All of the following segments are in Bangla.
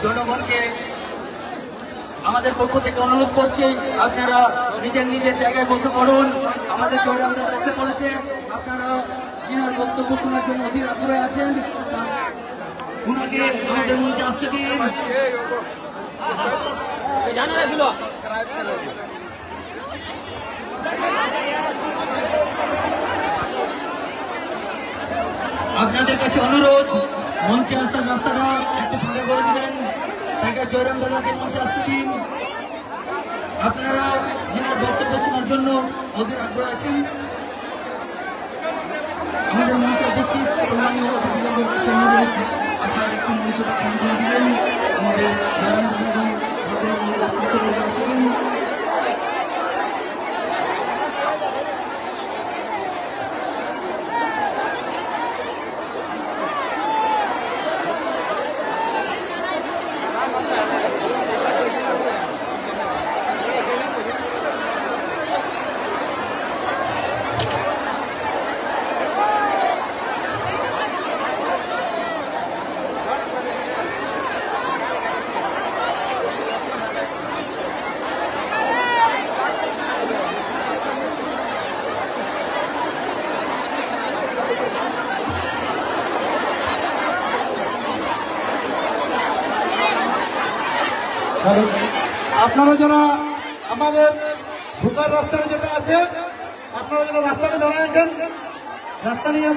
জনগণকে আমাদের পক্ষ থেকে অনুরোধ করছি, আপনারা নিজের নিজের জায়গায় বসে পড়ুন। আমাদের শহরে আমরা বসে পড়েছে, আপনারা যিনার বক্তব্য শোনার জন্য অধীর আগ্রহে আছেন, ওনাকে আমাদের মঞ্চে আসতে দিন। আপনাদের কাছে অনুরোধ, মঞ্চে আসার রাস্তাটা একটু ফাঁকা করে দিবেন। তাকে জয়রাম দাদাকে মঞ্চে আসতে দিন। আপনারা যিনার বক্তব্য শোনার জন্য অধীর আগ্রহ আছেন আমাদের মঞ্চে উপস্থিত সম্মানীয় অতিথিবৃন্দ সৈন্যদের আপনারা একটু মঞ্চে সম্মান দিবেন আমাদের আপনারা যারা আমাদের ঢোকার রাস্তাটা যেটা আছে আপনারা যারা রাস্তাটা দাঁড়িয়েছেন রাস্তা নিয়ে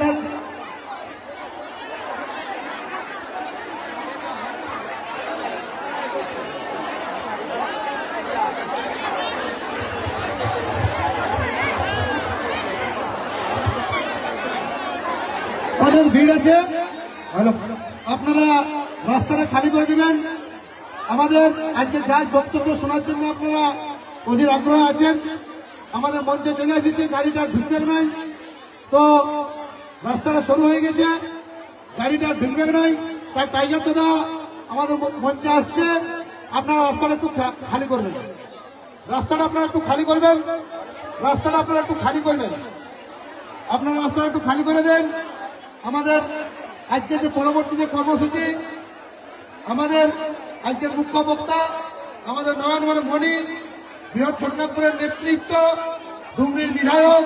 অনেক ভিড় আছে আপনারা রাস্তাটা খালি করে দিবেন আমাদের আজকে যার বক্তব্য শোনার জন্য আপনারা অধীর আগ্রহ আছেন আমাদের মঞ্চে চলে এসেছে গাড়িটা ঢুকবে নাই তো রাস্তাটা শুরু হয়ে গেছে গাড়িটা ঢুকবে নাই তাই টাইগার দাদা আমাদের মঞ্চে আসছে আপনারা রাস্তাটা একটু খালি করবেন রাস্তাটা আপনারা একটু খালি করবেন রাস্তাটা আপনারা একটু খালি করবেন আপনারা রাস্তাটা একটু খালি করে দেন আমাদের আজকে যে পরবর্তী যে কর্মসূচি আমাদের আজকের মুখ্য বক্তা আমাদের নয়নমণি মণি বৃহৎ ছোটনাগপুরের নেতৃত্ব ডুমরির বিধায়ক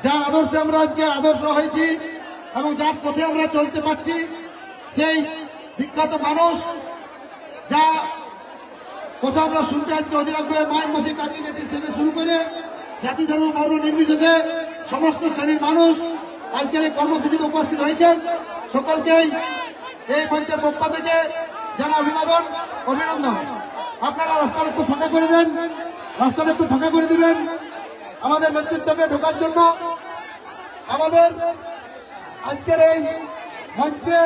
যার আদর্শে আমরা আজকে আদর্শ হয়েছি এবং যার পথে আমরা চলতে পারছি সেই বিখ্যাত মানুষ যা কথা আমরা শুনতে আজকে অধীর আগ্রহে মায়ের মধ্যে কাটিয়ে যেটি থেকে শুরু করে জাতি ধর্ম বর্ণ নির্বিশেষে সমস্ত শ্রেণীর মানুষ আজকের এই কর্মসূচিতে উপস্থিত হয়েছেন সকলকেই এই মঞ্চের পক্ষ থেকে যারা অভিনন্দন আপনারা রাস্তাটা একটু ফাঁকা করে দেন রাস্তাটা একটু ফাঁকা করে দিবেন আমাদের নেতৃত্বকে ঢোকার জন্য আমাদের আজকের এই মঞ্চে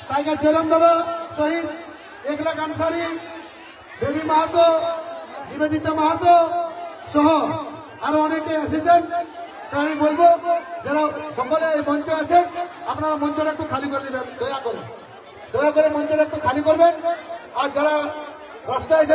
টাইগার জয়রাম দাদা শহীদ একলাখ আনসারি দেবী মাহাতো নিবেদিতা মাহাতো সহ আরো অনেকে এসেছেন তাই আমি বলবো যারা সকলে এই মঞ্চে আছেন আপনারা মঞ্চটা একটু খালি করে দিবেন দয়া করে মঞ্চটা একটু খালি করবেন আর যারা রাস্তায়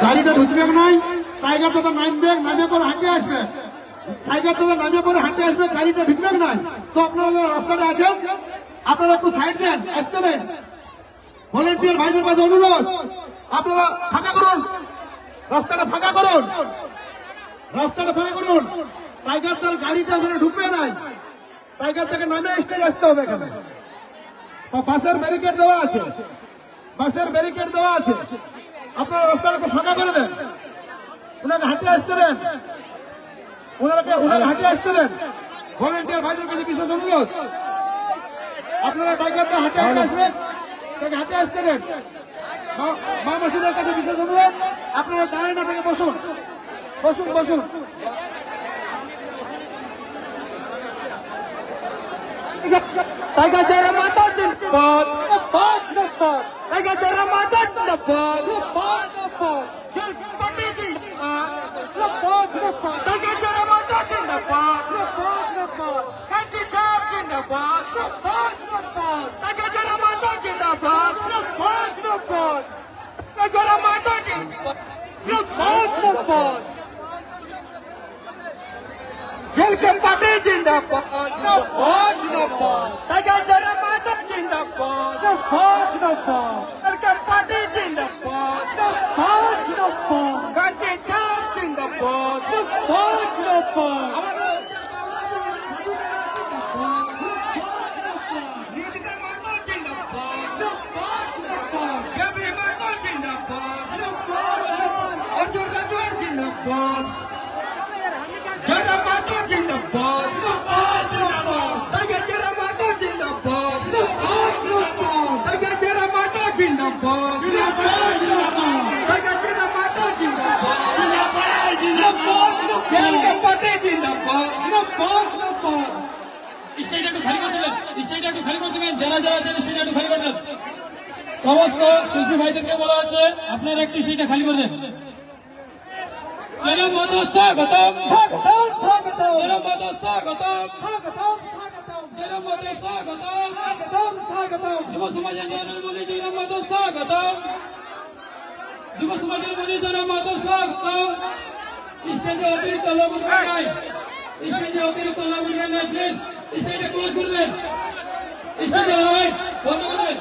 গাড়িটা ঢুকবে নাই টাইগার দাদা নামবে পরে হাঁটে আসবে টাইগার দাদা নামে পরে হাঁটে আসবে গাড়িটা ঢুকবে নাই তো আপনারা যারা রাস্তাটা আছেন আপনারা একটু সাইড দেন আসতে দেন ভলেন্টিয়ার ভাইদের কাছে অনুরোধ আপনারা ফাঁকা করুন রাস্তাটা ফাঁকা করুন রাস্তাটা ফাঁকা করুন টাইগার দল গাড়িটা ওখানে ঢুকবে নাই টাইগার থেকে নামে স্টেজ আসতে হবে এখানে বাসের ব্যারিকেড দেওয়া আছে বাসের ব্যারিকেড দেওয়া আছে আপনারা রাস্তাটা ফাঁকা করে দেন ওনাকে হাঁটে আসতে দেন ওনাকে হাঁটে আসতে দেন ভলেন্টিয়ার ভাইদের কাছে বিশেষ অনুরোধ আপনারা টাইগারটা হাঁটে আসবেন তাকে হাঁটে আসতে দেন মা মসজিদের কাছে বিশেষ অনুরোধ আপনারা দাঁড়ায় না থেকে বসুন বসুন বসুন টাইগার জয়রাম মাতা জিন্দাবাদ টাইগার জয়রাম মাতা জিন্দাবাদ জল পাটি জিন্দাবাদ টাইগার জয়রাম মাতা জিন্দাবাদ কাঞ্চি চাপ জিন্দাবাদ টাইগার জয়রাম মাতা জিন্দাবাদ টাইগার জয়রাম মাতা জিন্দাবাদ জল পাটি জিন্দাবাদ টাইগার জয়রাম মাতা জিন্দাবাদ পার্টি জিন্দাবাদ কাঞ্চি চাপ জিন্দাবাদ আমাদের স্টেজটা একটু খালি করে দেবেন, স্টেজটা একটু খালি করে দেবেন, যারা যারা আছেন স্টেজটা একটু খালি করে দেন। সমস্ত শিল্পী ভাইদেরকে বলা হচ্ছে আপনারা একটু স্টেজটা খালি করে দেন। জনম মাতা স্বাগতম, স্বাগতম স্বাগতম জনম মাতা স্বাগতম, স্বাগতম স্বাগতম জনম মাতা স্বাগতম, স্বাগতম স্বাগতম যুব সমাজের নিয়ন্ত্রণ বলে জনম মাতা স্বাগতম, যুব সমাজের বলে জনম মাতা স্বাগতম। স্টেজে অতিরিক্ত লোক উঠবেন নাই, স্টেজে অতিরিক্ত লোক উঠবেন নাই, প্লিজ স্টেজটা ক্লোজ করবেন, স্টেজে লাইট বন্ধ করবেন,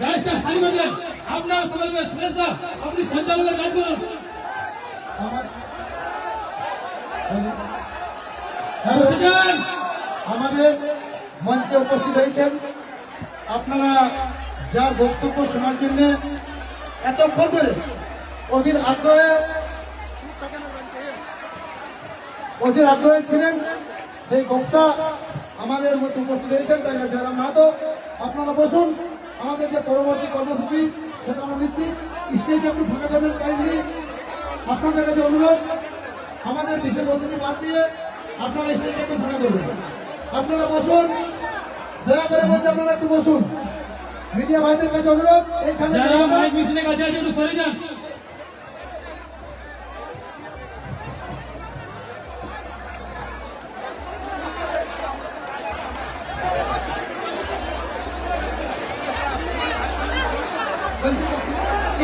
গাছটা খালি করে দেন। আপনার সকলকে শুভেচ্ছা, আপনি সঞ্চালকের কাজ করুন। হ্যালো, আমাদের মঞ্চে উপস্থিত হয়েছেন আপনারা যার বক্তব্য শোনার জন্য এতক্ষণ ধরে অধীর আগ্রহে ছিলেন, সেই বক্তা আমাদের মধ্যে উপস্থিত হয়েছেন টাইগার জয়রাম মাহাতো। আপনারা বসুন, আমাদের যে পরবর্তী কর্মসূচি সেটা আমরা নিচ্ছি। স্টেজে একটু ফাঁকা করবেন কাইন্ডলি, আপনাদের কাছে অনুরোধ, আমাদের বিশেষ অতিথি বাদ দিয়ে আপনারা স্টেজটা একটু ফাঁকা করবেন। আপনারা বসুন, দয়া করে বলতে আপনারা একটু বসুন। মিডিয়া ভাইদের কাছে অনুরোধ, এইখানে যারা মাইক মেশিনের কাছে আছে একটু সরে যান।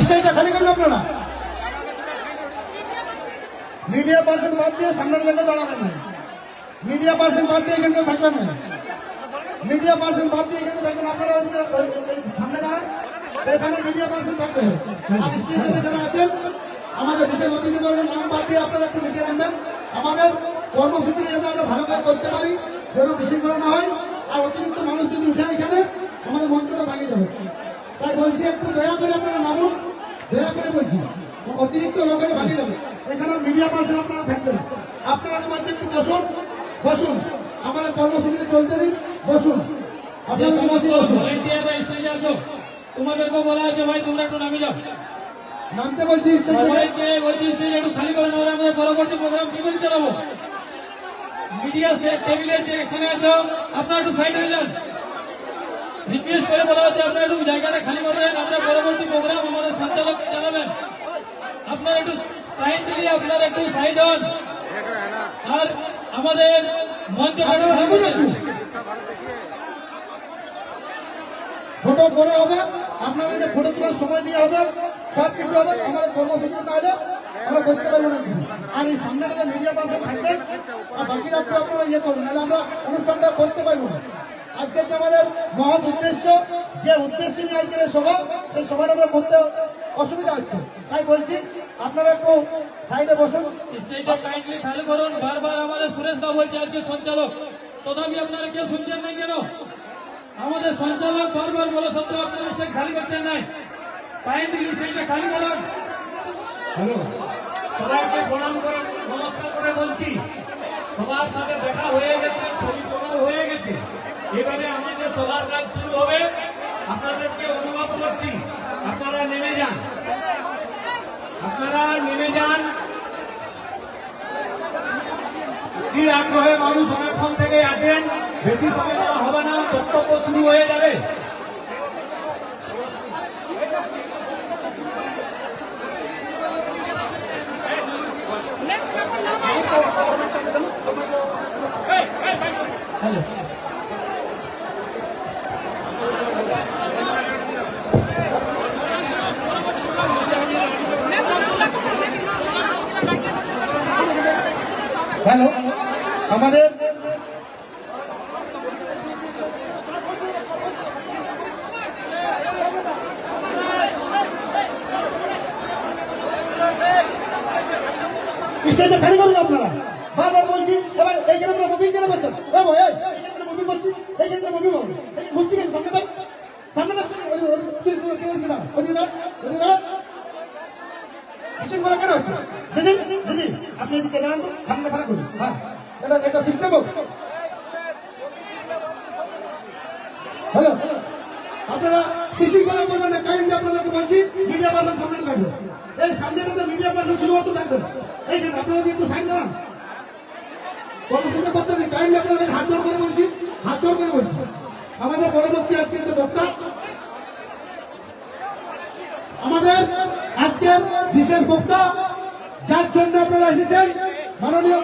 স্টেজটা খালি করবেন আপনারা। মিডিয়া পার্সন বাদ দিয়ে সামনের দিকে দাঁড়াবেন না, মিডিয়া পার্সন বাদ দিয়ে এখানে থাকবেন না, মিডিয়া পার্সন বাদ দিয়ে এখানে থাকবেন। আপনারা সামনে দাঁড়ান, এখানে মিডিয়া পার্সন থাকবে। আর স্টেজে যারা আছেন আমাদের বিশেষ অতিথিবর্গের নাম বাদ দিয়ে আপনারা একটু লিখে রাখবেন। আমাদের কর্মসূচি যাতে আমরা ভালো করে করতে পারি, যেন বিশৃঙ্খলা না হয়। আর অতিরিক্ত মানুষ যদি উঠে এখানে আমাদের মঞ্চটা ভাঙিয়ে যাবে। তাই বলছি একটু দয়া করে আপনারা নামুন, দয়া করে বলছি, অতিরিক্ত লোকের ভাঙিয়ে যাবে। এখানে মিডিয়া পার্সন আপনারা থাকবেন। আপনারা বলছি একটু বসুন, বসুন, আমাদের কর্মসূচিটা চলতে দিন, বসুন। যে আপনারা সমস্ত বসুন, ভলেন্টিয়াররা স্টেজে আছো, তোমাদেরকে বলা আছে ভাই তোমরা একটু নামে যাও। নামতে বলছি স্টেজ থেকে। সবাইকে বলছি স্টেজ একটু খালি করে নাহলে আমাদের পরবর্তী প্রোগ্রাম কি করে চালাবো। মিডিয়া টেবিলে যে এখানে আছো আপনারা একটু সাইড হয়ে যান। রিকোয়েস্ট করে বলা হচ্ছে আপনারা একটু জায়গাটা খালি করবেন, আমরা পরবর্তী প্রোগ্রাম আমাদের সঞ্চালক চালাবেন। আপনারা একটু টাইম দিলে আপনারা একটু সাইড হন। আর আমাদের মঞ্চ ফটো পরে হবে, আপনাদেরকে ফটো তোলার সময় দিয়ে হবে, সব কিছু হবে। আমাদের কর্মসূচি না হলে আমরা করতে পারবো না কিছু। আর এই সামনেটা মিডিয়া পার্সন থাকবেন, আর বাকিরা একটু আপনারা ইয়ে করুন, নাহলে আমরা অনুষ্ঠানটা করতে পারবো না। আজকে যে আমাদের মহৎ উদ্দেশ্য, যে উদ্দেশ্য নিয়ে আজকের এই সভা, সেই সভাটা আমরা করতে অসুবিধা হচ্ছে। তাই বলছি আপনারা একটু সাইডে বসুন। স্টেজটা কাইন্ডলি খালি করুন। বারবার আমাদের সুরেশ দা বলছে আজকে সঞ্চালক, তথাপি আপনারা কেউ শুনছেন নাই কেন? আমাদের সঞ্চালক বারবার বলে সত্ত্বেও আপনারা স্টেজ খালি করছেন নাই। কাইন্ডলি স্টেজটা খালি করুন। হ্যালো, সবাইকে প্রণাম করে নমস্কার করে বলছি, সবার সাথে দেখা হয়ে গেছে, ছবি তোলা হয়ে গেছে। এবারে আমাদের সবার কাজ শুরু হবে। আপনাদেরকে অনুরোধ করছি আপনারা নেমে যান, আপনারা নেমে যান। কি আগ্রহে মানুষ অনেকক্ষণ থেকে আছেন, বেশি সময় নেওয়া হবে না, বক্তব্য শুরু হয়ে যাবে। হ্যালো, আমাদের স্টেজটা খালি করুন আপনারা। বারবার বলছি, এবার এইখানে আমরা মুভিং কেন করছেন? এইখানে মুভিং করছি, এইখানে মুভিং হবে, ঘুরছি কেন? সামনে দেখ, সামনে দেখ, বিশৃঙ্খলা কেন হচ্ছে? দিদি দিদি আপনি এদিকে জানান তো, সামনে ফাঁকা করুন। হ্যাঁ, এটা সিস্টেম হোক। হ্যালো, আপনারা বিশৃঙ্খলা করবেন না, কাইন্ডলি আপনাদেরকে বলছি, মিডিয়া পার্সন সামনে থাকবে। এই সামনেটাতে মিডিয়া পার্সন শুধুমাত্র থাকবে। এইখানে আপনারা যদি একটু সাইড দাঁড়ান, কর্মসূচি করতে দিন। কাইন্ডলি আপনাদের হাত জোর করে বলছি, হাত জোর করে বলছি। আমাদের পরবর্তী আজকের যে বক্তা, আমাদের আজকের বিশেষ বক্তা, যার জন্য আপনারা এসেছেন, মাননীয়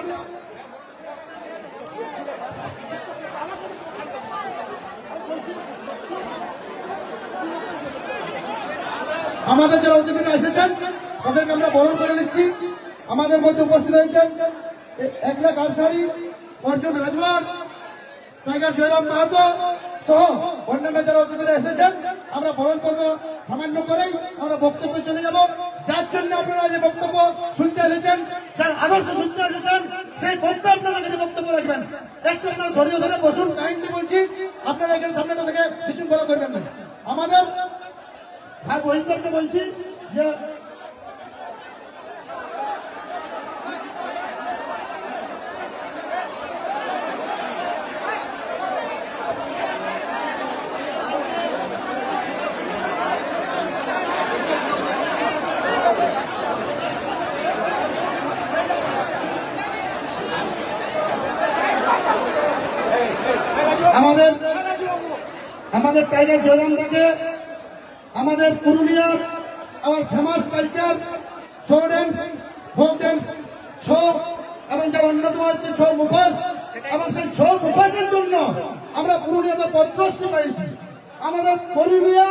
আমাদের যারা অতিথিরা এসেছেন তাদেরকে আমরা বরণ করে নিচ্ছি। আমাদের মধ্যে উপস্থিত হয়েছেন 1 লাখ আনসারি, অর্জুন রাজওয়ার, টাইগার জয়রাম মাহাতো সহ অন্যান্য যারা অতিথিরা এসেছেন আমরা বরণ করব। সামান্য করেই আমরা বক্তব্যে চলে যাব। যার জন্য আপনারা যে বক্তব্য শুনতে এসেছেন, যার আদর্শ শুনতে এসেছেন, সেই বক্তব্য আপনারা কাছে বক্তব্য রাখবেন। একটু আপনারা ধৈর্য ধরে বসুন, কাইন্ডলি বলছি। আপনারা এখানে সামনেটা থেকে বিশৃঙ্খলা করবেন না। আমাদের ভাই বহিন্দরকে বলছি যে আমাদের টাইগার জয়রাম দাকে আমাদের পুরুলিয়ার আমার famous culture Chhau dance, folk dance, Chhau এবং যার অন্যতম হচ্ছে ছৌ মুখোশ, এবং সেই ছৌ মুখোশের জন্য আমরা পুরুলিয়াতে পদ্মশ্রী পাইছি। আমাদের পুরুলিয়া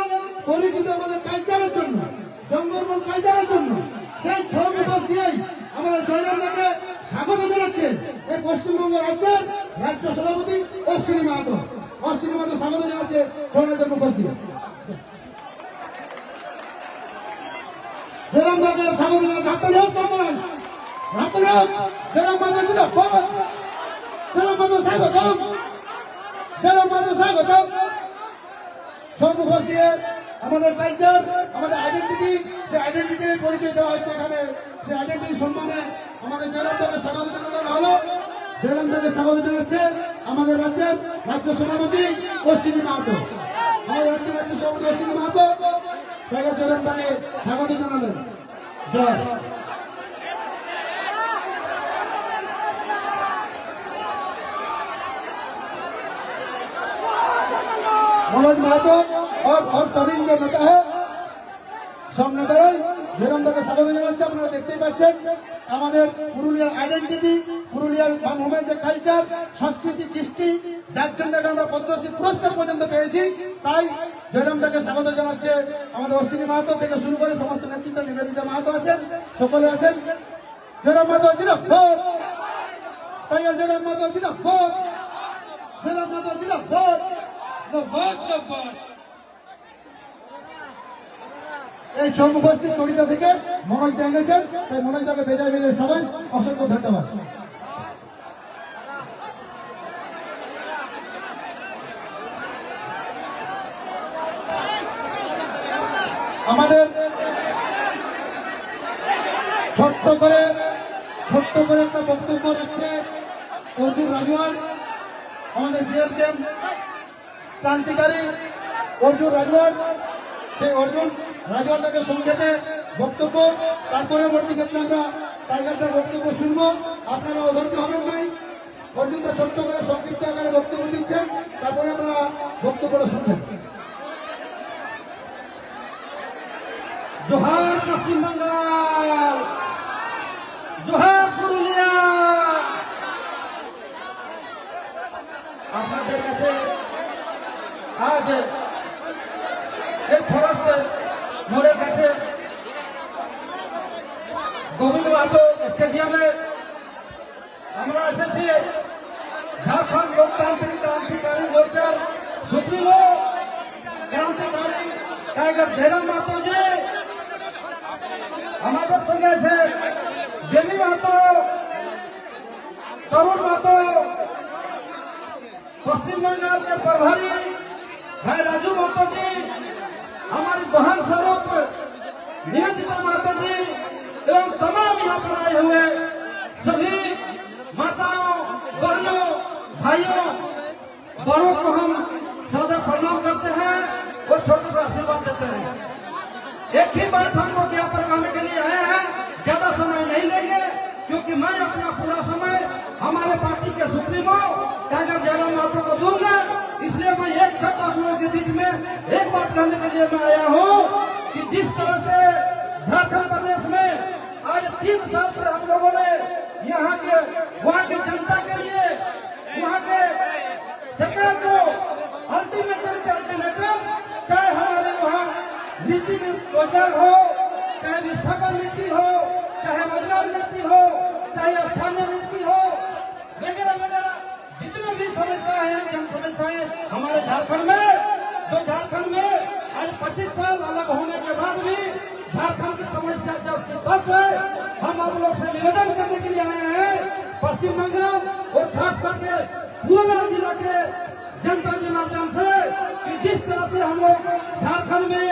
পরিচিত আমাদের কালচারের জন্য, জঙ্গলমহল কালচারের জন্য, সেই ছৌ মুখোশ দিয়েই আমাদের জয়রাম দাকে স্বাগত জানাচ্ছে এই পশ্চিমবঙ্গ রাজ্যের রাজ্য সভাপতি অশ্বিনী মাহাতো। অশ্বিনী মাহাতো স্বাগত জানাচ্ছে ছৌ নাচের মুখোশ দিয়ে। জয়রাম দাকে স্বাগত জানাচ্ছে, হাততালি হোক, কম্পন হাততালি হোক। জয়রাম মাহাতো জিন্দাবাদ, জয়রাম মাহাতো স্বাগতম, জয়রাম মাহাতো স্বাগতম। ছৌ মুখোশ দিয়ে আমাদের কালচার, আমাদের আইডেন্টিটি, সেই আইডেন্টিটি পরিচয় দেওয়া হচ্ছে এখানে। সেই আইডেন্টিটি সম্মানে আমাদের জয়রাম দাকে স্বাগত জানানো হলো। জয়রাম দাকে স্বাগত জানাচ্ছে আমাদের রাজ্যের রাজ্য সভাপতি অশ্বিনী মাহাতো। আমাদের রাজ্যের রাজ্য সভাপতি অশ্বিনী মাহাতো টাইগার জয়রাম দাকে স্বাগত জানালেন। জয় मनोज महतो और तमिल जो नेता है, सब नेताराই জয়রাম দাকে স্বাগত জানাচ্ছে। আপনারা দেখতেই পাচ্ছেন আমাদের পুরুলিয়ার আইডেন্টিটি, পুরুলিয়ার মানভূমের যে কালচার, সংস্কৃতি, কৃষ্টি, যার জন্য আমরা পদ্মশ্রী পুরস্কার পর্যন্ত পেয়েছি। তাই জয়রাম দাকে স্বাগত জানাচ্ছে আমাদের অশ্বিনী মাহাতো থেকে শুরু করে সমস্ত নেতৃত্ব, নিবেদিতা মাহাতো আছেন, সকলে আছেন। জয়রাম মাহাতো জিন্দাবাদ, টাইগার জয়রাম মাহাতো জিন্দাবাদ, জয়রাম মাহাতো জিন্দাবাদ। এই ছৌ মুখোশটি চড়িদা থেকে মনোজ দা এনেছেন, তাই মনোজ দাকে বেজায় বেজায় সবাই অসংখ্য ধন্যবাদ। আমাদের ছোট্ট করে একটা বক্তব্য রাখছে অর্জুন রাজওয়ার, আমাদের জিএসএম ক্রান্তিকারী অর্জুন রাজওয়ার। সেই অর্জুন রাজওয়ার তাকে সংক্ষেপে বক্তব্য, তার পরবর্তী ক্ষেত্রে আমরা টাইগারদের বক্তব্য শুনবো। আপনারা অধৈর্য হবেন নাই। অর্জুন দা ছোট্ট করে সংক্ষিপ্ত আকারে বক্তব্য দিচ্ছেন, তারপরে আপনারা বক্তব্যটা শুনবেন। জোহার পশ্চিম বাংলার, জোহার পুরুলিয়া। আপনাদের কাছে আজ এই ফরেস্ট মোড়ের কাছে গোবিন্দ মাহাতো স্টেডিয়ামে আমরা এসেছি। ঝাড়খণ্ড লোকতান্ত্রিক ক্রান্তিকারী মোর্চার সুপ্রিমো ক্রান্তিকারী টাইগার জয়রাম মাহাতো যে আমাদের সঙ্গে আছে, দেবী মাহাতো, তরুণ मातो, पश्चिम बंगाल के प्रभारी भाई राजू मातो जी, हमारी बहन स्वरूप निवेदिता माता जी एवं तमाम यहाँ पर आए हुए सभी माताओं, बहनों, भाइयों, बड़ों को हम सादर प्रणाम करते हैं और छोटों को आशीर्वाद देते हैं। एक ही बात हम लोग यहाँ पर कहने के लिए आए हैं, ज्यादा समय नहीं लेंगे, क्योंकि मैं अपना पूरा समय हमारे पार्टी के सुप्रीमो टाइगर जयराम महतो को दूंगा। इसलिए मैं एक शब्द आप लोगों के बीच में एक बात कहने के लिए मैं आया हूँ कि जिस तरह से झारखंड प्रदेश में आज 3 साल से हम लोगों ने यहाँ के वहाँ की जनता के लिए वहाँ के सरकार को अल्टीमेटम के अल्टीमेटम, चाहे हमारे वहाँ नीति रोजगार हो, चाहे विस्थापन नीति हो, चाहे रोजगार नीति हो, चाहे स्थानीय नीति हो, वगैरह वगैरह जितने भी समस्याएं हैं, जन समस्याएं हमारे झारखंड में, जो झारखंड में आज 25 साल अलग होने के बाद भी झारखंड की समस्या जस की तस है। हम आप लोग से निवेदन करने के लिए आए हैं, पश्चिम बंगाल और खास करके पूर्णिया जिला के जनता जनार्दन से, कि जिस तरह से हम लोग झारखंड में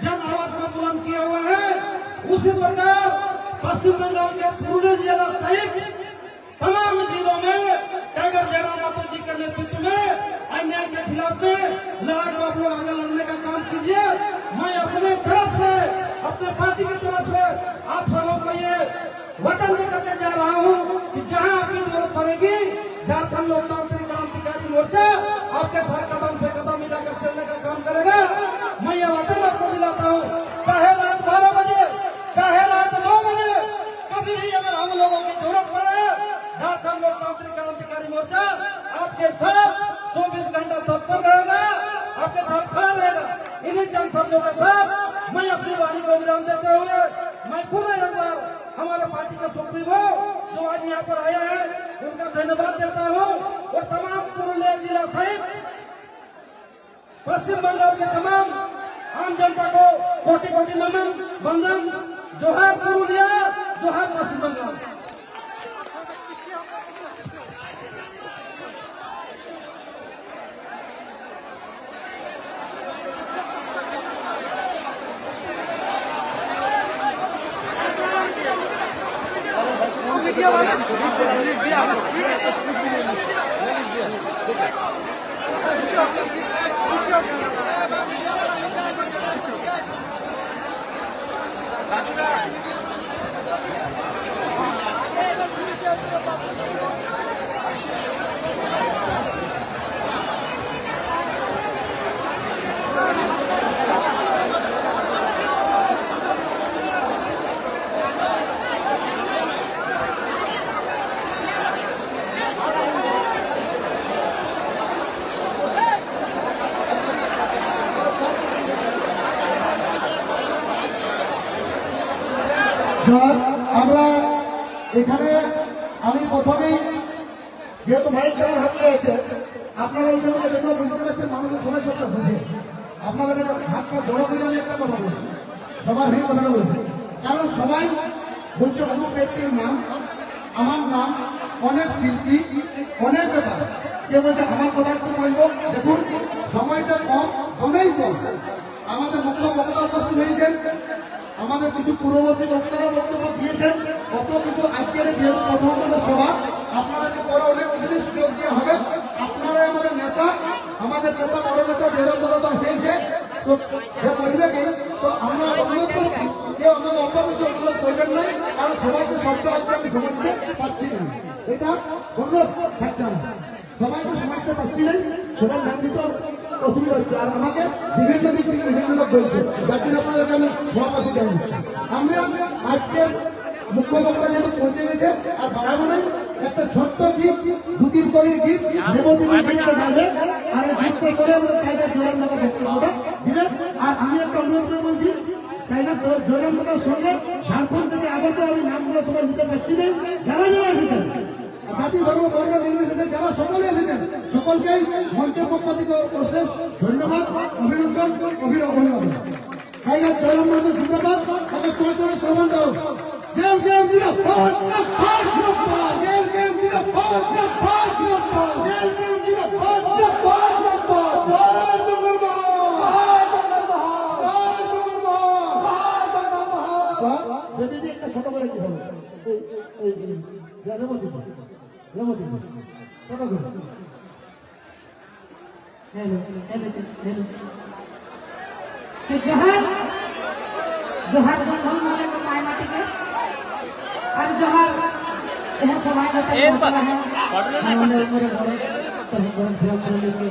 जन आवाज का बुलंद किए हुए हैं, उसी प्रकार पश्चिम बंगाल के पूर्णिया जिला सहित तमाम जिलों में टाइगर जयराम महतो जी के नेतृत्व में अन्याय के खिलाफ में लड़ाई को आप लोग आगे लड़ने का काम कीजिए। मैं अपने तरफ से, अपने पार्टी की तरफ से आप सबों को ये वचन करके जा रहा हूँ कि जहाँ आपकी जरूरत पड़ेगी, झारखंड लोकतांत्रिक क्रांतिकारी मोर्चा आपके साथ कदम से कदम मिलाकर चलने का काम करेगा। मैं ये वचन आपको दिलाता हूँ, चाहे रात 12 बजे, चाहे रात 9 बजे, कभी भी अगर हम लोगों की जरूरत पड़े, झारखंड लोकतांत्रिक क्रांतिकारी मोर्चा आपके साथ 24 घंटा तत्पर रहेगा, आपके साथ खड़ा रहेगा। इन्हीं जन शब्दों के साथ मैं अपनी वाणी को विराम देते हुए मैं पूरे एक बार हमारे पार्टी के सुप्रीमो जो आज यहाँ पर आया है उनका धन्यवाद देता हूँ, और तमाम पुरुलिया जिला सहित पश्चिम बंगाल के तमाम आम जनता को कोटि कोटि नमन, वंदन, जोहार पुरुलिया, जोहार पश्चिम बंगाल। আমরা এখানে আমি প্রথমেই যেহেতু মাইক কেমন হাত আছে আপনারা ওই জন্য দেখো বুঝতে পারছেন মানুষের সমস্যাটা বুঝে আপনাদের হাতটা জড়ো করে আমি একটা কথা বলছি, সবার হয়ে কথাটা বলছি, কারণ সবাই বলছে অমুক ব্যক্তির নাম, আমার নাম, অনেক শিল্পী, অনেক ব্যাপার, কেউ বলছে আমার কথা একটু বলবো। দেখুন সময়টা কম, কমেই কম। আমাদের মুখ্য বক্তা উপস্থিত হয়েছেন, আমাদের কিছু পূর্ববর্তী বক্তারা বক্তব্য দিয়েছেন, কত কিছু আজকের প্রথম সভা আপনাদেরকে পরে অনেক কিছু সুযোগ দেওয়া হবে। আপনারা আমাদের নেতা, বড় নেতা জয়রাম দাদা তো এসেছে, তো সে বলবে কি, তো আমরা অনুরোধ করছি কেউ আমাদের অপরাধ অনুরোধ করবেন না, কারণ সবাইকে শব্দ হচ্ছে আমি সমঝতে পারছি না, এটা অনুরোধ থাকছে আমার, সবাইকে সমঝতে পারছি না, সবার নাম দিতে অসুবিধা হচ্ছে, আর আমাকে বিভিন্ন দিক থেকে বিভিন্ন লোক বলছে, যার জন্য আপনাদেরকে আমি সভাপতি জানাচ্ছি। আমরা আজকের মুখ্য বক্তা যেহেতু পৌঁছে গেছে আর বাড়াবো নাই, একটা ছোট্ট গীত, 2-3 কলির গীত দেবদিনী গাইবে, আর এই গীতটা করে আমাদের টাইগার জয়রাম দাদা বক্তব্যটা দিবেন। আর আমি একটা অনুরোধ করে বলছি, টাইগার জয়রাম দাদার সঙ্গে ঝাড়খণ্ড থেকে আগত আমি নামগুলো সবাই নিতে পারছি না, যারা যারা এসেছেন জাতি ধর্ম বর্ণ নির্বিশেষে যারা সকলে এসেছেন সকলকেই মঞ্চের পক্ষ থেকে অশেষ ধন্যবাদ, অভিনন্দন, অভিনন্দন। টাইগার জয়রাম দাদা জিন্দাবাদ, তাকে চলে চলে স্লোগান দাও, জেল গেম দিল জেল গেম দিল জেল গেম দিল বেবিজি একটা ছোট করে কি হবে রেমতি ছোট করে जोहार जोहार जंगल माने को माय माटी के और जोहार यह समाज होता है আমাদের উপরে বড় তখন বড় ঘোরা করে লিখে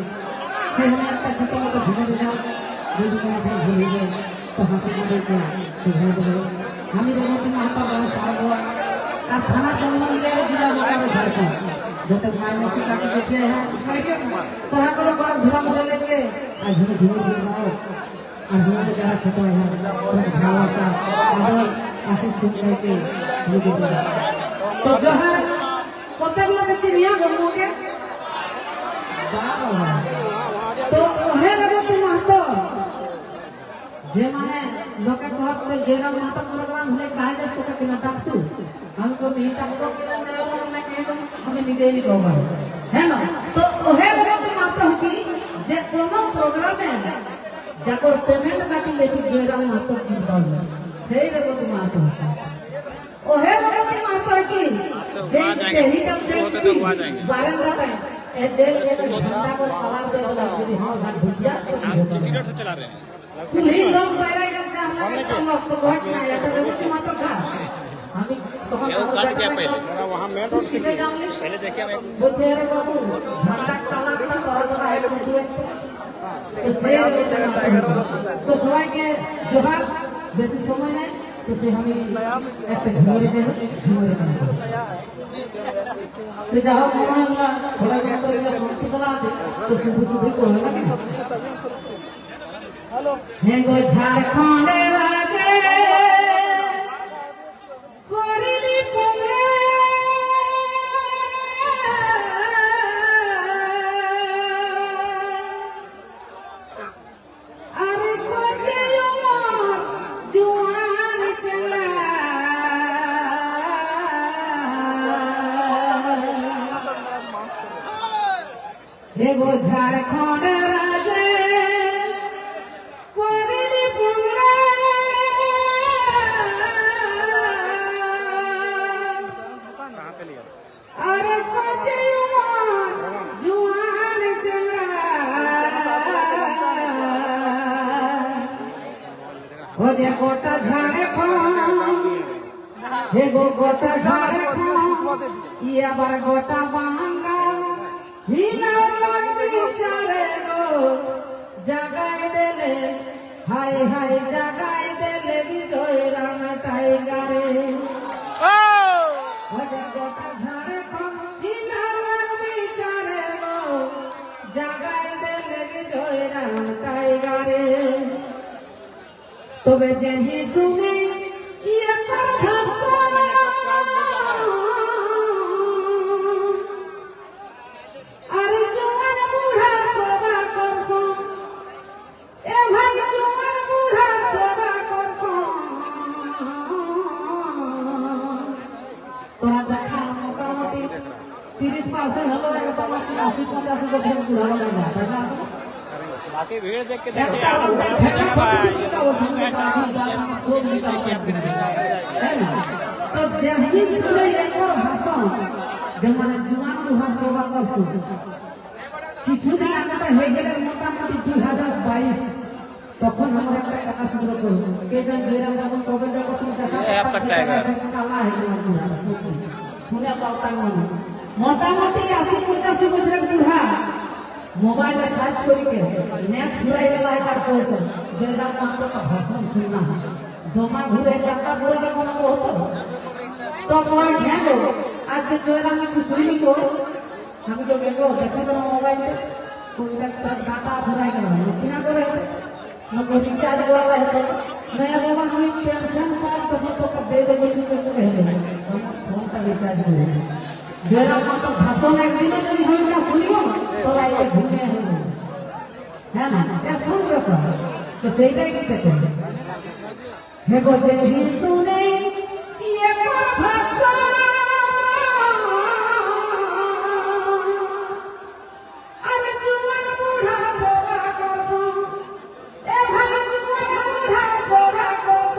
সেখানে একটা ছোট মতো ঘুরে যাও যদি কোনো ফের ভুলে যায় তো হাসি আমাদেরকে ঘুরে দেবে আমি যখন মাথা বড় সারবো আর থানা চন্দনদের জেলা মোকাবে ঝাড়খণ্ড যাতে মায়ের মতো কাকে দেখে তারা করে বড় ঘোরা করে লেগে আর ঘুরে ঘুরে ঘুরে যাও আর ঘুরে যারা ছোট হয় ভালোবাসা আদর আসি শুনতে লিখে দেবে তো জহার কতগুলো ব্যক্তি নিয়ে গর্বকে তো ওহে রেবতী মাহাতো যে মানে লোকে কহত যেরকম মাতা প্রোগ্রাম হলে কাজ তোকে কিনা ডাকতু আমি তো এই ডাকতো কিনা না কে আমি নিজেই কব হ্যাঁ না তো ওহে রেবতী মাহাতো কি যে কোন প্রোগ্রামে যাকর পেমেন্ট কাটিলে যেরকম মাহাতো কি বলবে সেই রেবতী মাহাতো ওহে রেবতী মাহাতো কি যে তেহিটা দেখতি বারেন্দ্রা पे जे झंडा को कला दे वाला यदि हां घाट भुजिया टिकट से चला रहे हैं कुली लोग पैरा करके हमने कम वक्त बहुत ना या तो रेवती माता का हम तो कट गया पहले वहाँ मेन रोड से पहले देखिए मैं वो तेरे बाबू झंडा कला का और बड़ा है तो से तो सवाई के जोहार बेसी समय ने तो से हम एक झुमरे दे झुमरे का तो जाओ मोहल्ला थोड़ा बहुत तो ये शांति कला तो सुबह सुबह को है ना कि हेलो हे गो झारखंड राजे कोरिली पुंगरे अरे कोजे उमर जुआन चला हे गो झारखंड राजे कोरिली पुंगरे कहाँ पे लिया अरे कोजे उमर जुआन चला हो जे गोटा झारखंड हे गो गोटा झारखंड ये आবার गोटा बांगाल हिला लगदी चले गो जगाई देले हाय हाय जगाई देले विजय राम टाइगरे हो जे गोटा झारखंड हिला लगदी चले गो जगाई देले विजय राम टाइगरे তবে যেহি শুনে ইয়ে কর ভাষা আরে জওয়ান বুড়া সবা করছ এ ভাই জওয়ান বুড়া সবা করছ তোরা দেখা মোটামুটি 30% হলো একদম 80-85 বছর বুড়া হলো না তাই না बाकी भीड़ देख के देखिए तो जेहनी सुने एकर भाषण जे माने जुआन बुढ़ा सेवा करछु কিছু দিন আগে হয়ে গেলে মোটামুটি 2022 তখন আমরা একটা টাকা সূত্র করব কে জান যেরকম যখন তবে যখন দেখা কালা হয়ে গেল শুনে পাওয়া মানে মোটামুটি 80-85 বছরের বুড়া मोबाइल में सर्च करके नेट घुराई वाला एक कौशल जेला मात्र का भाषण सुनना है जमा घुरे टाका घुरे का कोनो होतो तो कोई ध्यान दो आज जेला में कुछ नहीं को हम जो गेलो देखो तो मोबाइल पे कोई तक डाटा घुराई गया किना करे न को रिचार्ज वाला है नया मोबाइल में पेंशन कार्ड तो दे दे कुछ कुछ कह दे हम फोन का रिचार्ज करे जेला मात्र भाषण एक दिन যদি আমরা শুনিও তোরা এই ঘুমে হলো হ্যাঁ না এটা শুনবে তো সেইটাই কি করবে হে গো যে হি শুনে ইয়ে কর ভাষা আরে জুয়ান বুড়া সবা করছ এ ভাই জুয়ান বুড়া সবা করছ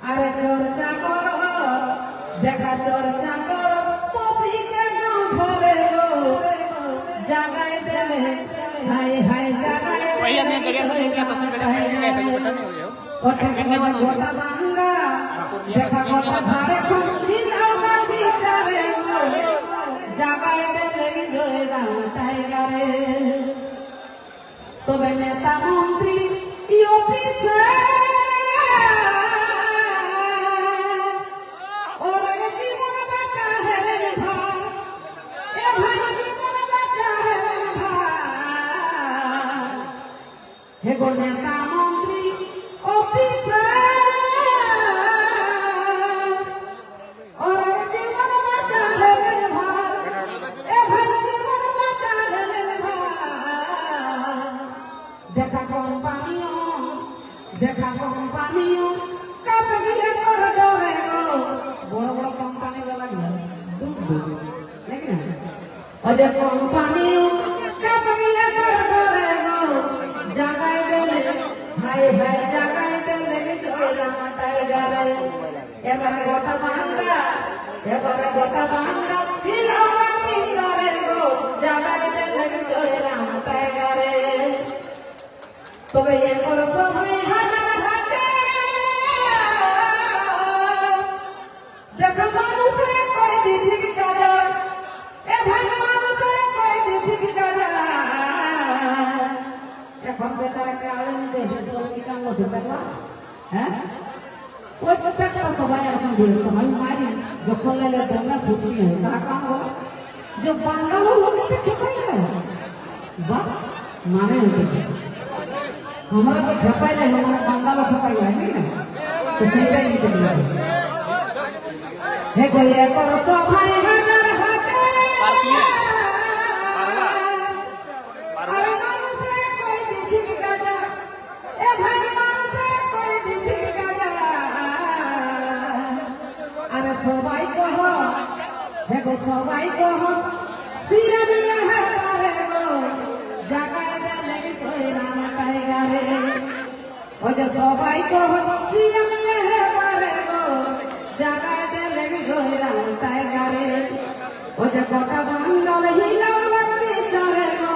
আরে চর্চা করো দেখা চর্চা করো পশিকে গাঁও ঘরে গো জাগাই দেলে হাই হাই জাগাই ওঠে গোটা বাংলা দেখা গোটা ঝাড়খণ্ড তবে নেতা মন্ত্রী অফিসে ওর জীবন বাঁচা হেলেন ভাই, এ ভাই জীবন বাঁচা হেলেন ভাই, হে গো নেতা মন্ত্রী অফিসে ওর জীবন বাঁচা হেলেন ভাই, এ ভাই জীবন বাঁচা হেলেন ভাই। দেখা কোম্পানিও কাপে গিয়ে করে ডরে গো, বড় বড় কোম্পানি গুলা ডুব নাকি না, ওদের কোম্পানিও কাপে গিয়ে করে ডরে গো, জাগায় দেলে হাই হাই জাগায় দেলে জয়রাম টাইগারে, এবারে গোটা ভাঙ্গা ফিলাম তিনরে গো, জাগায় দেলে জয়রাম টাইগারে। তবে এরপর সবাই হাজার হাজার দেখা মানুষে কই দিক কাজা, এ ভাই মানুষে কই দিক কাজা, এখন বেচারাকে আলেনি দেবে কি কাম করতে পারলা, হ্যাঁ প্রত্যেকটা সবাই এখন বিরক্ত হয় মারি যখন লেলে তোমরা ফুটি হয় তারা কাম হবে যে বাঙালো লোককে খেপাই না বা মানে হতে हमारा तो ठपाई नहीं, हमारा बंगाल ठपाई नहीं ना, तो सीधा ही निकल गया है कोई एक और सभाए हजार अरे मानो से कोई दिख गाजा, ए भाई मानो से कोई दिख गाजा, अरे सबाई को हो है को सबाई को हो सिरा दिया है पारे को जगाए दे लगी कोई राम टाइगारे, ओजे सबाई को सियम ले है मारे गो, जगाए दे लगी कोई राम टाइगारे, ओजे गोटा बंगाल हिलाम लगी चारे गो,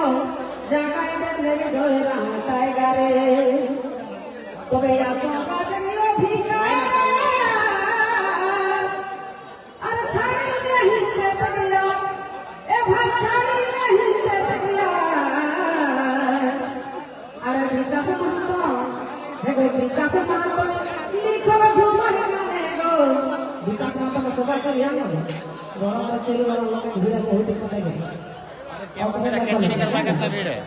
जगाए दे लगी कोई राम टाइगारे। तबे या तो काजरियो भिकार अरे छाड़ी नहीं दे तकिया, ए भाई छाड़ी नहीं दे तकिया, अरे विकास महतो हे गो विकास महतो लिखो झुमर गाने गो, विकास महतो को सबाई कर दिया ना गरम तेल वाला लोग धीरे बहुत दिक्कत है क्या मेरा कैसे निकलना कितना भीड़ है।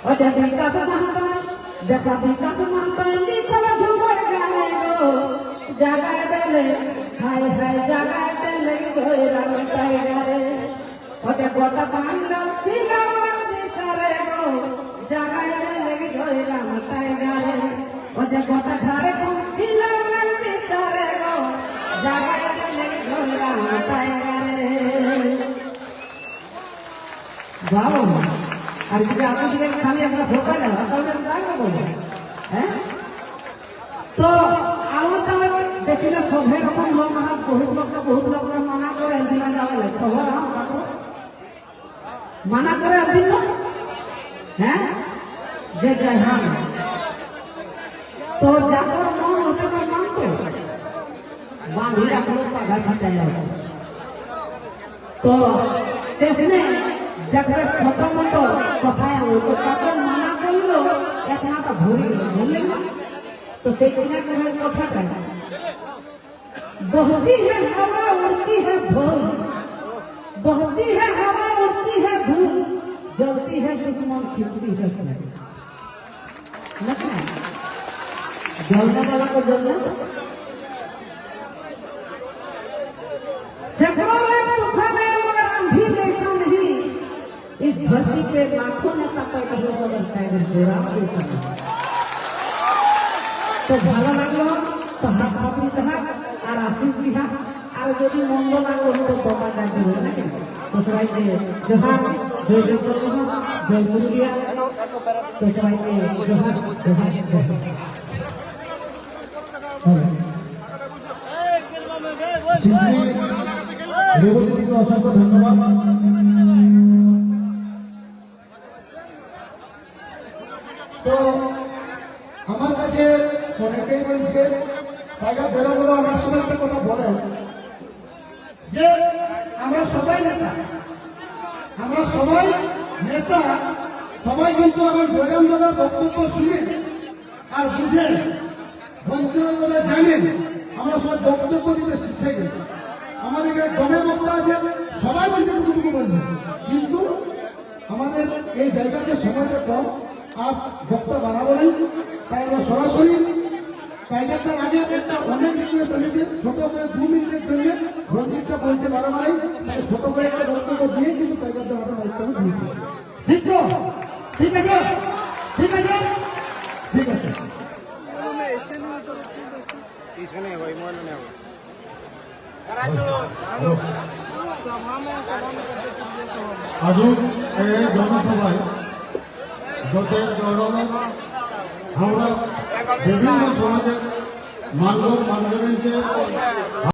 ओ जब विकास महतो देखा विकास महतो लिखो झुमर गाने गो, जगाए देले हाय हाय जगाए देले कोई राम टाइगारे, ओ जब गोटा बांगल फिलाम बेचारे गो, जगाए देले कोई राम टाइगारे, ओ जब गोटा घरे को फिलाम बेचारे गो, जगाए देले कोई राम टाइगारे। जाओ আর যদি আপনি দিকে খালি আমরা ফোটা না তাহলে দাঁড়াবো বলে হ্যাঁ। তো আমার দেখিলে সবে রকম লোক হাত বহুত লোক মানা করে একদিন যাওয়া খবর কাকু মানা করে একদিন হ্যাঁ যে জাহান তো যখন মন ওটা মানতো বাঁধি রাখলো পাগা ছাটাই তো তেসনে দেখবে ছোট মোটো কথায় তো তখন মানা করলো এখন তো ভরে গেল বললেন না, তো সেই কিনা করে কথাটা बहती है हवा उड़ती है धूल, बहती है हवा उड़ती है धूल, जलती है दुश्मन खिलती है जलने वाला को जलना सैकड़ों लाख तूफान है मगर हम भी जैसा नहीं, इस धरती पे लाखों नेता पैदा हुए मगर टाइगर जोराम जैसा नहीं। तो ভালো লাগলো তো হাত পাপড়ি হাত আর আশিস বিহা আর যদি মন্দ লাগলো তো দোকান ডাকি হবে নাকি, তো সবাইকে জোহার জয় জয় করবো জয় পুরুলিয়া, তো সবাইকে জোহার জোহার শিল্পী রেবতীকে অসংখ্য ধন্যবাদ। তো আমার কাছে অনেকেই বলছে টাইগার বেরো বলে অনেক সময় একটা কথা বলে যে আমরা সবাই নেতা সবাই কিন্তু আমার জয়রাম দাদার বক্তব্য শুনে আর বুঝে বন্ধুরা কথা জানেন আমরা সবাই বক্তব্য দিতে শিখে গেছি। আমাদের এখানে দমে বক্তা আছে, সবাই বলছে টুকুটুকু বলবে, কিন্তু আমাদের এই জায়গাতে সময়টা কম আর বক্তা বাড়াবো নেই, তাই আমরা সরাসরি টাইগারটার আগে একটা অনেক রিকোয়েস্ট এনেছে ছোট করে 2 মিনিটের জন্য রঞ্জিতটা বলছে বারবারই, তাই ছোট করে একটা বক্তব্য দিয়ে কিন্তু টাইগারটার হাতে মাইকটা আমি দিয়ে দিই। ঠিক তো? ঠিক আছে, ঠিক আছে, ঠিক আছে। इसने वही मोल ने हो আসুন এই জনসভায় যতের জড়না আমরা বিভিন্ন সমাজের মানব মানবীকে